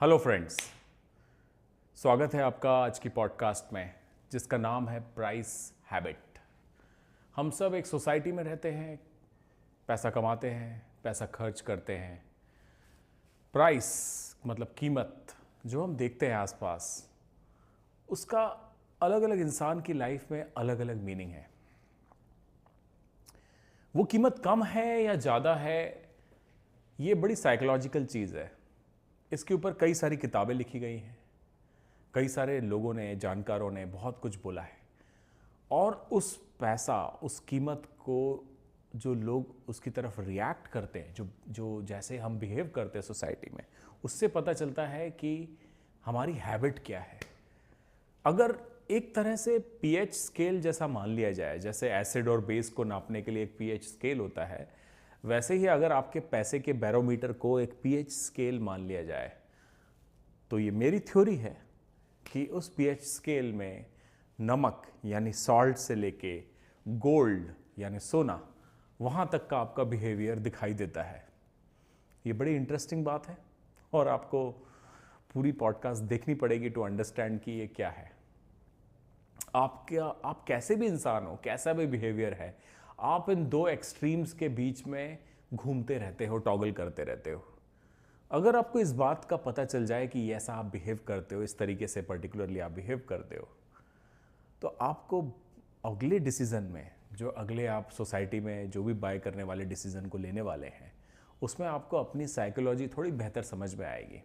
Hello friends, स्वागत है आपका आज की पॉडकास्ट में जिसका नाम है प्राइस हैबिट। हम सब एक सोसाइटी में रहते हैं, पैसा कमाते हैं, पैसा खर्च करते हैं। प्राइस मतलब कीमत जो हम देखते हैं आसपास, उसका अलग अलग इंसान की लाइफ में अलग अलग मीनिंग है। वो कीमत कम है या ज़्यादा है, ये बड़ी साइकोलॉजिकल चीज़ है। इसके ऊपर कई सारी किताबें लिखी गई हैं, कई सारे लोगों ने, जानकारों ने बहुत कुछ बोला है। और उस पैसा, उस कीमत को जो लोग उसकी तरफ रिएक्ट करते हैं, जो जो जैसे हम बिहेव करते हैं सोसाइटी में, उससे पता चलता है कि हमारी हैबिट क्या है। अगर एक तरह से पीएच स्केल जैसा मान लिया जाए, जैसे एसिड और बेस को नापने के लिए एक पीएच स्केल होता है, वैसे ही अगर आपके पैसे के बैरोमीटर को एक पीएच स्केल मान लिया जाए, तो ये मेरी थ्योरी है कि उस पीएच स्केल में नमक यानी सॉल्ट से लेके गोल्ड यानी सोना, वहाँ तक का आपका बिहेवियर दिखाई देता है। ये बड़ी इंटरेस्टिंग बात है और आपको पूरी पॉडकास्ट देखनी पड़ेगी टू अंडरस्टैंड कि ये क्या है। आप कैसे भी इंसान हो, कैसा भी बिहेवियर है, आप इन दो एक्सट्रीम्स के बीच में घूमते रहते हो, टॉगल करते रहते हो। अगर आपको इस बात का पता चल जाए कि ऐसा आप बिहेव करते हो, इस तरीके से पर्टिकुलरली आप बिहेव करते हो, तो आपको अगले डिसीजन में, जो अगले आप सोसाइटी में जो भी बाय करने वाले डिसीजन को लेने वाले हैं, उसमें आपको अपनी साइकोलॉजी थोड़ी बेहतर समझ में आएगी।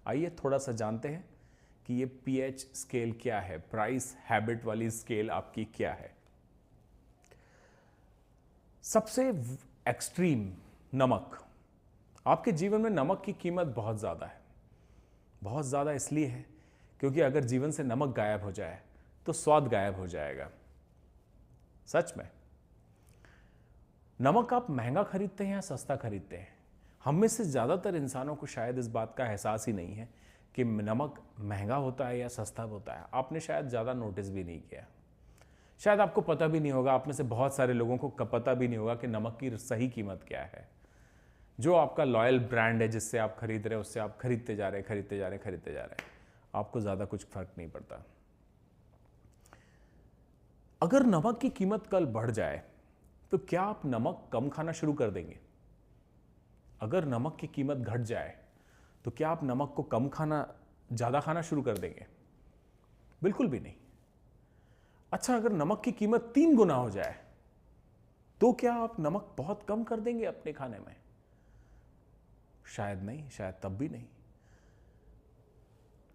आइए थोड़ा सा जानते हैं कि ये पीएच स्केल क्या है, प्राइस हैबिट वाली स्केल आपकी क्या है। सबसे एक्सट्रीम नमक। आपके जीवन में नमक की कीमत बहुत ज़्यादा है। बहुत ज़्यादा इसलिए है क्योंकि अगर जीवन से नमक गायब हो जाए तो स्वाद गायब हो जाएगा। सच में नमक आप महंगा खरीदते हैं या सस्ता खरीदते हैं? हम में से ज़्यादातर इंसानों को शायद इस बात का एहसास ही नहीं है कि नमक महंगा होता है या सस्ता होता है। आपने शायद ज़्यादा नोटिस भी नहीं किया। शायद आपको पता भी नहीं होगा, आप में से बहुत सारे लोगों को पता भी नहीं होगा कि नमक की सही कीमत क्या है। जो आपका लॉयल ब्रांड है जिससे आप खरीद रहे हैं, उससे आप खरीदते जा रहे हैं, खरीदते जा रहे हैं, खरीदते जा रहे हैं, आपको ज़्यादा कुछ फर्क नहीं पड़ता। अगर नमक की कीमत कल बढ़ जाए तो क्या आप नमक कम खाना शुरू कर देंगे? अगर नमक की कीमत घट जाए तो क्या आप नमक को कम खाना, ज़्यादा खाना शुरू कर देंगे? बिल्कुल भी नहीं। अच्छा, अगर नमक की कीमत 3 गुना हो जाए तो क्या आप नमक बहुत कम कर देंगे अपने खाने में? शायद नहीं, शायद तब भी नहीं।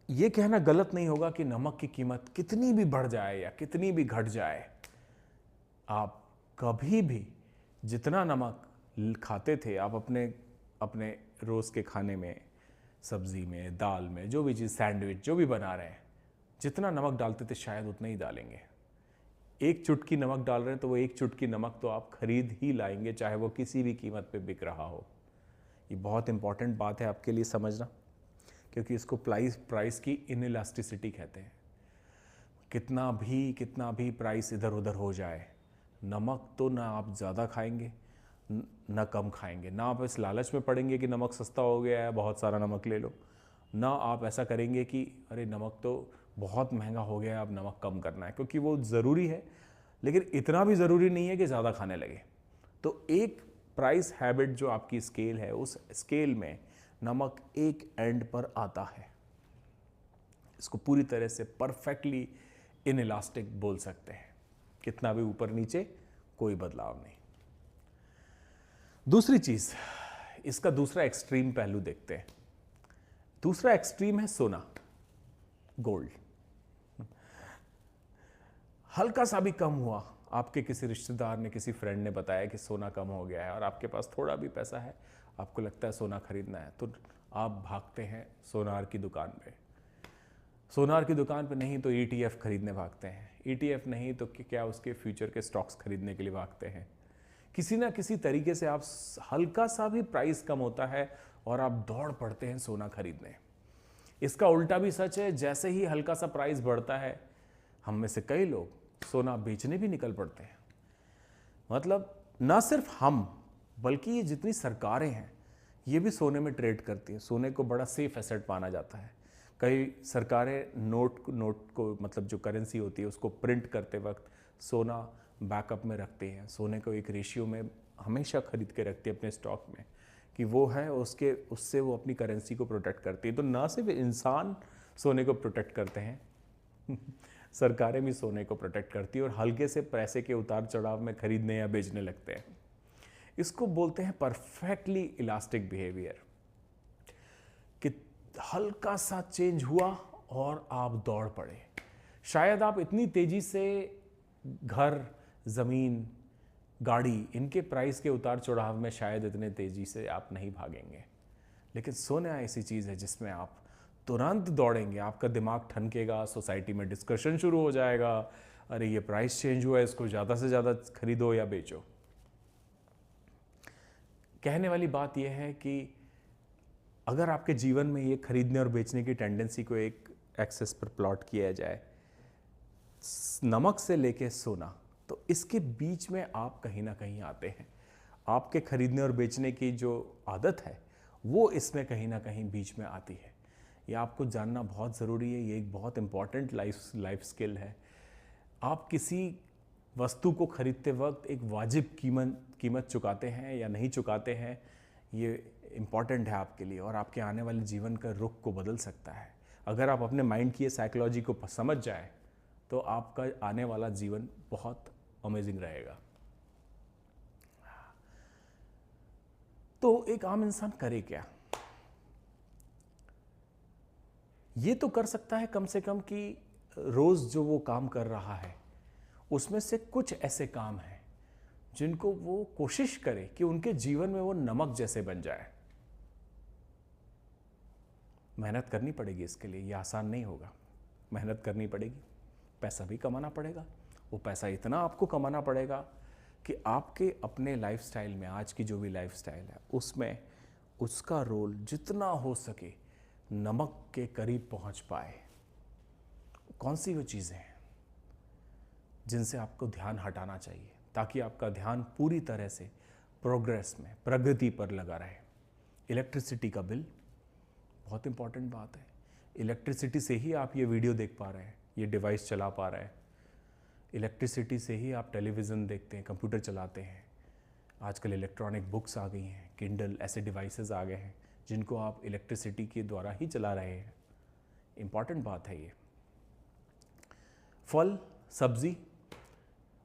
यह कहना गलत नहीं होगा कि नमक की कीमत कितनी भी बढ़ जाए या कितनी भी घट जाए, आप कभी भी जितना नमक खाते थे, आप अपने अपने रोज़ के खाने में, सब्जी में, दाल में, जो भी चीज़, सैंडविच जो भी बना रहे हैं, जितना नमक डालते थे शायद उतना ही डालेंगे। एक चुटकी नमक डाल रहे हैं तो वो एक चुटकी नमक तो आप खरीद ही लाएंगे, चाहे वो किसी भी कीमत पे बिक रहा हो। ये बहुत इंपॉर्टेंट बात है आपके लिए समझना, क्योंकि इसको प्राइस की इनइलास्टिसिटी कहते हैं। कितना भी प्राइस इधर उधर हो जाए, नमक तो ना आप ज़्यादा खाएंगे ना कम खाएंगे। ना आप इस लालच में पड़ेंगे कि नमक सस्ता हो गया है, बहुत सारा नमक ले लो। ना आप ऐसा करेंगे कि अरे नमक तो बहुत महंगा हो गया है, अब नमक कम करना है, क्योंकि वो ज़रूरी है लेकिन इतना भी ज़रूरी नहीं है कि ज़्यादा खाने लगे। तो एक प्राइस हैबिट जो आपकी स्केल है, उस स्केल में नमक एक एंड पर आता है। इसको पूरी तरह से परफेक्टली इनइलास्टिक बोल सकते हैं। कितना भी ऊपर नीचे, कोई बदलाव नहीं। दूसरी चीज, इसका दूसरा एक्सट्रीम पहलू देखते हैं। दूसरा एक्सट्रीम है सोना, गोल्ड। हल्का सा भी कम हुआ, आपके किसी रिश्तेदार ने, किसी फ्रेंड ने बताया कि सोना कम हो गया है और आपके पास थोड़ा भी पैसा है, आपको लगता है सोना खरीदना है, तो आप भागते हैं सोनार की दुकान पे। सोनार की दुकान पे नहीं तो ईटीएफ खरीदने भागते हैं, ईटीएफ नहीं तो क्या उसके फ्यूचर के स्टॉक्स खरीदने के लिए भागते हैं। किसी ना किसी तरीके से आप, हल्का सा भी प्राइस कम होता है और आप दौड़ पड़ते हैं सोना खरीदने। इसका उल्टा भी सच है, जैसे ही हल्का सा प्राइस बढ़ता है, हम में से कई लोग सोना बेचने भी निकल पड़ते हैं। मतलब ना सिर्फ हम, बल्कि ये जितनी सरकारें हैं, ये भी सोने में ट्रेड करती हैं। सोने को बड़ा सेफ एसेट माना जाता है। कई सरकारें नोट को मतलब जो करेंसी होती है उसको प्रिंट करते वक्त सोना बैकअप में रखते हैं। सोने को एक रेशियो में हमेशा खरीद के रखती है अपने स्टॉक में कि वो है उससे वो अपनी करेंसी को प्रोटेक्ट करती है। तो ना सिर्फ इंसान सोने को प्रोटेक्ट करते हैं सरकारें भी सोने को प्रोटेक्ट करती है और हल्के से पैसे के उतार चढ़ाव में खरीदने या बेचने लगते हैं। इसको बोलते हैं परफेक्टली इलास्टिक बिहेवियर, कि हल्का सा चेंज हुआ और आप दौड़ पड़े। शायद आप इतनी तेजी से घर, ज़मीन, गाड़ी, इनके प्राइस के उतार चढ़ाव में शायद इतने तेजी से आप नहीं भागेंगे, लेकिन सोना ऐसी चीज़ है जिसमें आप तुरंत दौड़ेंगे। आपका दिमाग ठनकेगा, सोसाइटी में डिस्कशन शुरू हो जाएगा, अरे ये प्राइस चेंज हुआ है, इसको ज़्यादा से ज़्यादा खरीदो या बेचो। कहने वाली बात यह है कि अगर आपके जीवन में ये खरीदने और बेचने की टेंडेंसी को एक एक्सेस पर प्लॉट किया जाए, नमक से लेके सोना, तो इसके बीच में आप कहीं ना कहीं आते हैं। आपके खरीदने और बेचने की जो आदत है वो इसमें कहीं ना कहीं बीच में आती है। ये आपको जानना बहुत ज़रूरी है। ये एक बहुत इम्पॉर्टेंट लाइफ स्किल है। आप किसी वस्तु को खरीदते वक्त एक वाजिब कीमत चुकाते हैं या नहीं चुकाते हैं, ये इम्पॉर्टेंट है आपके लिए और आपके आने वाले जीवन का रुख को बदल सकता है। अगर आप अपने माइंड की ये साइकोलॉजी को समझ जाए तो आपका आने वाला जीवन बहुत अमेजिंग रहेगा। तो एक आम इंसान करे क्या? ये तो कर सकता है कम से कम कि रोज जो वो काम कर रहा है उसमें से कुछ ऐसे काम हैं जिनको वो कोशिश करे कि उनके जीवन में वो नमक जैसे बन जाए। मेहनत करनी पड़ेगी इसके लिए, ये आसान नहीं होगा। मेहनत करनी पड़ेगी, पैसा भी कमाना पड़ेगा। वो पैसा इतना आपको कमाना पड़ेगा कि आपके अपने लाइफस्टाइल में, आज की जो भी लाइफस्टाइल है उसमें उसका रोल जितना हो सके नमक के करीब पहुंच पाए। कौन सी वो चीज़ें हैं जिनसे आपको ध्यान हटाना चाहिए ताकि आपका ध्यान पूरी तरह से प्रोग्रेस में, प्रगति पर लगा रहे? इलेक्ट्रिसिटी का बिल बहुत इंपॉर्टेंट बात है। इलेक्ट्रिसिटी से ही आप ये वीडियो देख पा रहे हैं, ये डिवाइस चला पा रहे हैं। इलेक्ट्रिसिटी से ही आप टेलीविज़न देखते हैं, कंप्यूटर चलाते हैं। आजकल इलेक्ट्रॉनिक बुक्स आ गई हैं, किंडल, ऐसे डिवाइसेस आ गए हैं जिनको आप इलेक्ट्रिसिटी के द्वारा ही चला रहे हैं। इम्पॉर्टेंट बात है ये। फल, सब्जी,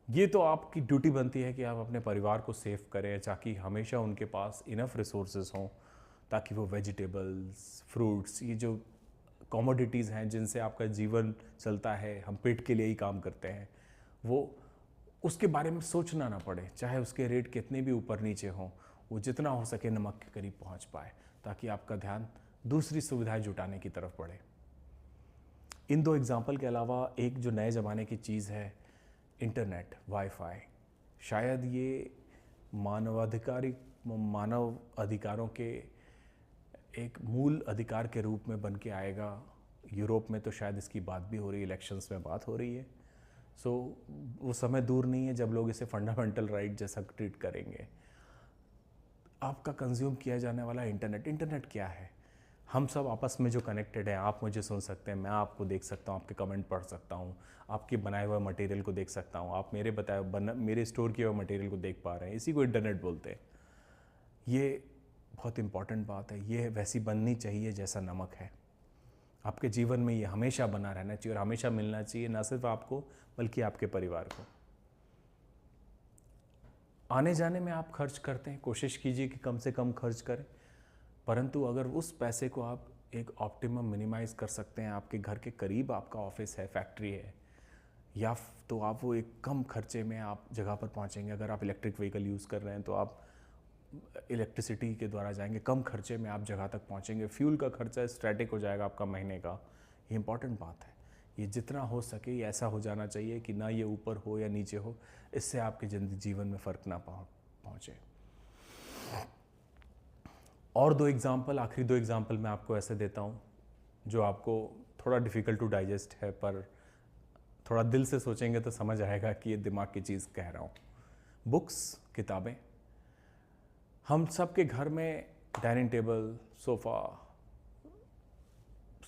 ये तो आपकी ड्यूटी बनती है कि आप अपने परिवार को सेव करें ताकि हमेशा उनके पास इनफ रिसोर्सेज हों, ताकि वो वेजिटेबल्स, फ्रूट्स, ये जो कमोडिटीज़ हैं जिनसे आपका जीवन चलता है, हम पेट के लिए ही काम करते हैं, वो उसके बारे में सोचना ना पड़े। चाहे उसके रेट कितने भी ऊपर नीचे हों, वो जितना हो सके नमक के करीब पहुंच पाए ताकि आपका ध्यान दूसरी सुविधाएं जुटाने की तरफ बढ़े। इन दो एग्जाम्पल के अलावा एक जो नए ज़माने की चीज़ है, इंटरनेट, वाईफाई, शायद ये मानव अधिकारों के एक मूल अधिकार के रूप में बन के आएगा। यूरोप में तो शायद इसकी बात भी हो रही है, इलेक्शंस में बात हो रही है। वो समय दूर नहीं है जब लोग इसे फंडामेंटल राइट जैसा ट्रीट करेंगे। आपका कंज्यूम किया जाने वाला इंटरनेट क्या है? हम सब आपस में जो कनेक्टेड हैं, आप मुझे सुन सकते हैं, मैं आपको देख सकता हूँ, आपके कमेंट पढ़ सकता हूँ, आपके बनाए हुए मटेरियल को देख सकता हूँ, आप मेरे स्टोर किए हुए मटेरियल को देख पा रहे हैं। इसी को इंटरनेट बोलते हैं। ये बहुत इंपॉर्टेंट बात है। ये वैसी बननी चाहिए जैसा नमक है। आपके जीवन में ये हमेशा बना रहना चाहिए और हमेशा मिलना चाहिए, ना सिर्फ आपको बल्कि आपके परिवार को। आने जाने में आप खर्च करते हैं, कोशिश कीजिए कि कम से कम खर्च करें, परंतु अगर उस पैसे को आप एक ऑप्टिमम मिनिमाइज़ कर सकते हैं, आपके घर के करीब आपका ऑफिस है, फैक्ट्री है, या तो आप वो एक कम खर्चे में आप जगह पर पहुंचेंगे। अगर आप इलेक्ट्रिक व्हीकल यूज़ कर रहे हैं तो आप इलेक्ट्रिसिटी के द्वारा जाएंगे, कम खर्चे में आप जगह तक पहुंचेंगे। फ्यूल का खर्चा स्टैटिक हो जाएगा आपका महीने का। ये इंपॉर्टेंट बात है। ये जितना हो सके ये ऐसा हो जाना चाहिए कि ना ये ऊपर हो या नीचे हो, इससे आपके जीवन में फ़र्क ना पहुँचे। और आखिरी दो एग्जाम्पल मैं आपको ऐसे देता हूँ जो आपको थोड़ा डिफ़िकल्ट टू डाइजेस्ट है, पर थोड़ा दिल से सोचेंगे तो समझ आएगा कि ये दिमाग की चीज़ कह रहा हूँ। बुक्स, किताबें, हम सब के घर में डाइनिंग टेबल, सोफ़ा,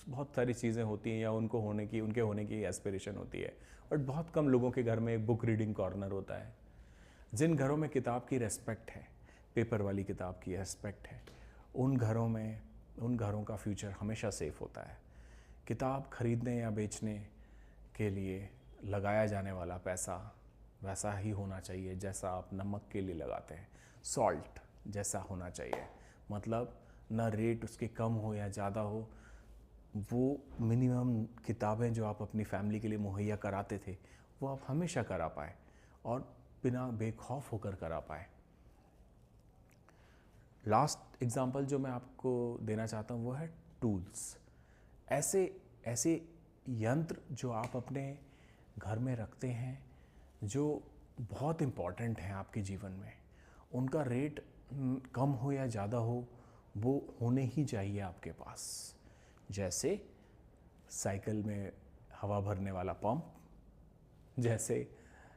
बहुत सारी चीज़ें होती हैं या उनके होने की एस्पिरेशन होती है, बट बहुत कम लोगों के घर में एक बुक रीडिंग कॉर्नर होता है। जिन घरों में किताब की रेस्पेक्ट है, पेपर वाली किताब की रेस्पेक्ट है, उन घरों का फ्यूचर हमेशा सेफ होता है। किताब खरीदने या बेचने के लिए लगाया जाने वाला पैसा वैसा ही होना चाहिए जैसा आप नमक के लिए लगाते हैं, सॉल्ट जैसा होना चाहिए। मतलब ना रेट उसके कम हो या ज़्यादा हो, वो मिनिमम किताबें जो आप अपनी फैमिली के लिए मुहैया कराते थे वो आप हमेशा करा पाए और बिना बेखौफ होकर करा पाए। लास्ट एग्जांपल जो मैं आपको देना चाहता हूँ वो है टूल्स। ऐसे ऐसे यंत्र जो आप अपने घर में रखते हैं जो बहुत इम्पॉर्टेंट हैं आपके जीवन में, उनका रेट कम हो या ज़्यादा हो वो होने ही चाहिए आपके पास। जैसे साइकिल में हवा भरने वाला पंप, जैसे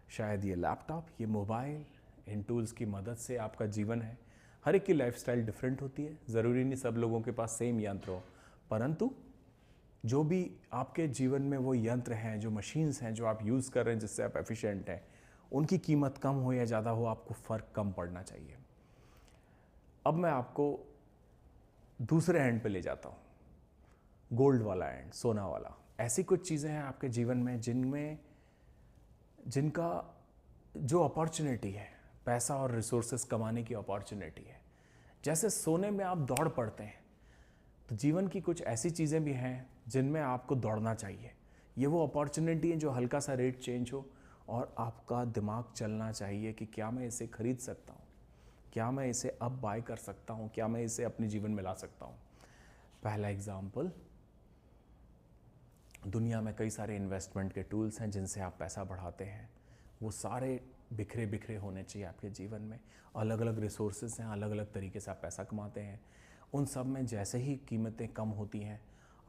शायद ये लैपटॉप, ये मोबाइल, इन टूल्स की मदद से आपका जीवन है। हर एक की लाइफस्टाइल डिफरेंट होती है, ज़रूरी नहीं सब लोगों के पास सेम यंत्र हो, परंतु जो भी आपके जीवन में वो यंत्र हैं, जो मशीन्स हैं जो आप यूज़ कर रहे हैं जिससे आप एफिशिएंट हैं, उनकी कीमत कम हो या ज़्यादा हो आपको फ़र्क कम पड़ना चाहिए। अब मैं आपको दूसरे एंड पे ले जाता हूँ, गोल्ड वाला एंड, सोना वाला। ऐसी कुछ चीज़ें हैं आपके जीवन में जिनका जो अपॉर्चुनिटी है, पैसा और रिसोर्सेस कमाने की अपॉर्चुनिटी है। जैसे सोने में आप दौड़ पड़ते हैं, तो जीवन की कुछ ऐसी चीज़ें भी हैं जिनमें आपको दौड़ना चाहिए। ये वो अपॉर्चुनिटी है जो हल्का सा रेट चेंज हो और आपका दिमाग चलना चाहिए कि क्या मैं इसे खरीद सकता हूँ, क्या मैं इसे अब बाय कर सकता हूँ, क्या मैं इसे अपने जीवन में ला सकता हूँ। पहला एग्जाम्पल, दुनिया में कई सारे इन्वेस्टमेंट के टूल्स हैं जिनसे आप पैसा बढ़ाते हैं। वो सारे बिखरे बिखरे होने चाहिए आपके जीवन में। अलग अलग रिसोर्सेज हैं, अलग अलग तरीके से आप पैसा कमाते हैं। उन सब में जैसे ही कीमतें कम होती हैं,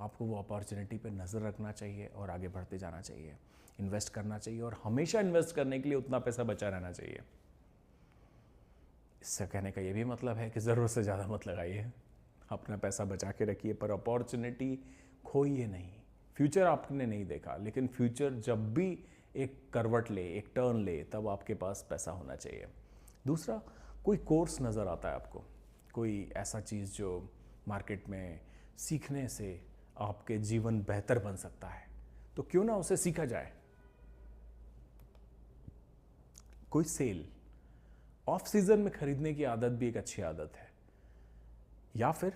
आपको वो अपॉर्चुनिटी पे नज़र रखना चाहिए और आगे बढ़ते जाना चाहिए, इन्वेस्ट करना चाहिए और हमेशा इन्वेस्ट करने के लिए उतना पैसा बचा रहना चाहिए। इससे कहने का ये भी मतलब है कि ज़रूरत से ज़्यादा मत लगाइए, अपना पैसा बचा के रखिए, पर अपॉर्चुनिटी खोइए नहीं। फ्यूचर आपने नहीं देखा, लेकिन फ्यूचर जब भी एक करवट ले, एक टर्न ले, तब आपके पास पैसा होना चाहिए। दूसरा, कोई कोर्स नज़र आता है आपको, कोई ऐसा चीज़ जो मार्केट में सीखने से आपके जीवन बेहतर बन सकता है, तो क्यों ना उसे सीखा जाए। कोई सेल, ऑफ सीजन में खरीदने की आदत भी एक अच्छी आदत है। या फिर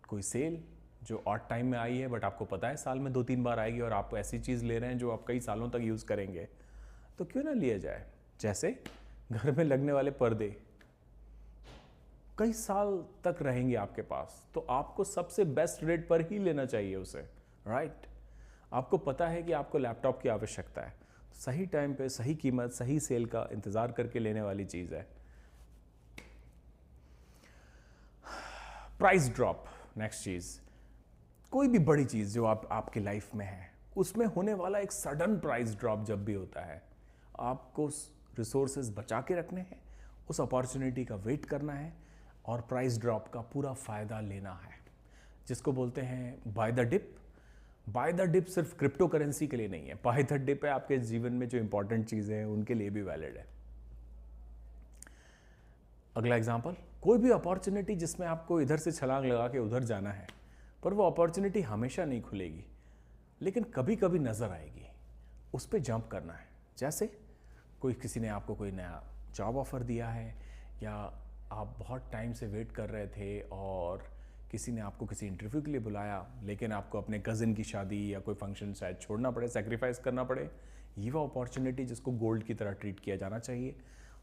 कोई सेल जो ऑड टाइम में आई है, बट आपको पता है साल में 2-3 बार आएगी और आप ऐसी चीज़ ले रहे हैं जो आप कई सालों तक यूज़ करेंगे, तो क्यों ना लिया जाए। जैसे घर में लगने वाले पर्दे कई साल तक रहेंगे आपके पास, तो आपको सबसे बेस्ट रेट पर ही लेना चाहिए उसे, राइट। आपको पता है कि आपको लैपटॉप की आवश्यकता है, तो सही टाइम पे सही कीमत, सही सेल का इंतज़ार करके लेने वाली चीज़ है। प्राइस ड्रॉप, नेक्स्ट चीज़, कोई भी बड़ी चीज़ जो आपकी लाइफ में है, उसमें होने वाला एक सडन प्राइस ड्रॉप जब भी होता है, आपको रिसोर्सेज बचा के रखने हैं, उस अपॉर्चुनिटी का वेट करना है और प्राइस ड्रॉप का पूरा फ़ायदा लेना है, जिसको बोलते हैं buy the dip. Buy the dip सिर्फ क्रिप्टो करेंसी के लिए नहीं है, बाय द डिप है आपके जीवन में जो इंपॉर्टेंट चीज़ें हैं उनके लिए भी वैलिड है। अगला एग्जाम्पल, कोई भी अपॉर्चुनिटी जिसमें आपको इधर से छलांग लगा के उधर जाना है, पर वो अपॉर्चुनिटी हमेशा नहीं खुलेगी, लेकिन कभी कभी नज़र आएगी, उस पर जंप करना है। जैसे किसी ने आपको कोई नया जॉब ऑफ़र दिया है, या आप बहुत टाइम से वेट कर रहे थे और किसी ने आपको किसी इंटरव्यू के लिए बुलाया, लेकिन आपको अपने कज़न की शादी या कोई फंक्शन शायद छोड़ना पड़े, सेक्रीफाइस करना पड़े। ये वो अपॉर्चुनिटी जिसको गोल्ड की तरह ट्रीट किया जाना चाहिए।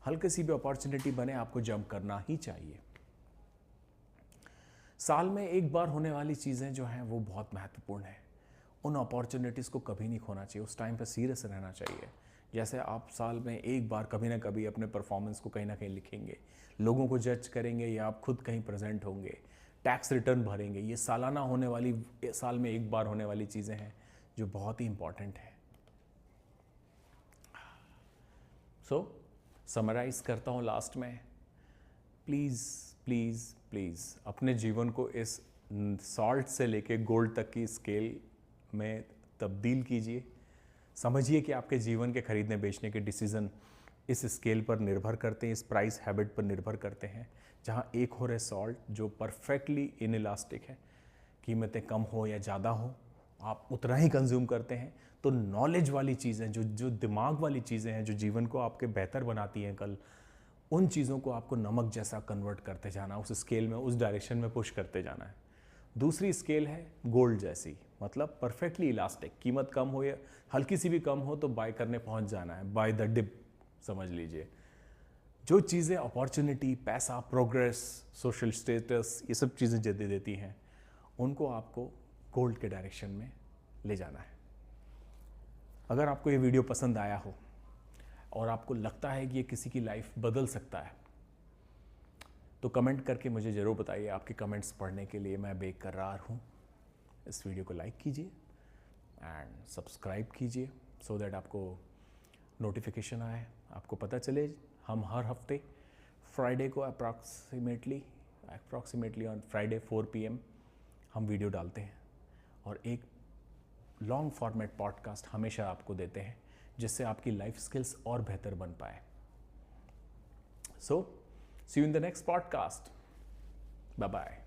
हल्की सी भी अपॉर्चुनिटी बने, आपको जंप करना ही चाहिए। साल में एक बार होने वाली चीज़ें जो हैं वो बहुत महत्वपूर्ण है। उन अपॉर्चुनिटीज़ को कभी नहीं खोना चाहिए, उस टाइम पर सीरियस रहना चाहिए। जैसे आप साल में एक बार कभी ना कभी अपने परफॉर्मेंस को कहीं ना कहीं लिखेंगे, लोगों को जज करेंगे या आप खुद कहीं प्रेजेंट होंगे, टैक्स रिटर्न भरेंगे। ये सालाना होने वाली, साल में एक बार होने वाली चीज़ें हैं जो बहुत ही इंपॉर्टेंट है। समराइज़ करता हूँ लास्ट में, प्लीज़ प्लीज़ प्लीज़ अपने जीवन को इस सॉल्ट से लेके गोल्ड तक की स्केल में तब्दील कीजिए। समझिए कि आपके जीवन के खरीदने बेचने के डिसीज़न इस स्केल पर निर्भर करते हैं, इस प्राइस हैबिट पर निर्भर करते हैं, जहाँ एक हो रहे सॉल्ट जो परफेक्टली इनइलास्टिक है, कीमतें कम हो या ज़्यादा हो आप उतना ही कंज्यूम करते हैं। तो नॉलेज वाली चीज़ें जो दिमाग वाली चीज़ें हैं, जो जीवन को आपके बेहतर बनाती हैं कल, उन चीज़ों को आपको नमक जैसा कन्वर्ट करते जाना, उस स्केल में उस डायरेक्शन में पुश करते जाना है। दूसरी स्केल है गोल्ड जैसी, मतलब परफेक्टली इलास्टिक, कीमत कम हो या हल्की सी भी कम हो तो बाय करने पहुंच जाना है, बाय द डिप समझ लीजिए। जो चीज़ें अपॉर्चुनिटी, पैसा, प्रोग्रेस, सोशल स्टेटस, ये सब चीज़ें जो दे देती हैं, उनको आपको गोल्ड के डायरेक्शन में ले जाना है। अगर आपको ये वीडियो पसंद आया हो और आपको लगता है कि ये किसी की लाइफ बदल सकता है, तो कमेंट करके मुझे ज़रूर बताइए। आपके कमेंट्स पढ़ने के लिए मैं बेकरार हूँ। इस वीडियो को लाइक कीजिए एंड सब्सक्राइब कीजिए सो दैट आपको नोटिफिकेशन आए, आपको पता चले। हम हर हफ्ते फ्राइडे को अप्रॉक्सीमेटली ऑन फ्राइडे 4 PM हम वीडियो डालते हैं और एक लॉन्ग फॉर्मेट पॉडकास्ट हमेशा आपको देते हैं, जिससे आपकी लाइफ स्किल्स और बेहतर बन पाए। So see you in the next podcast. Bye bye.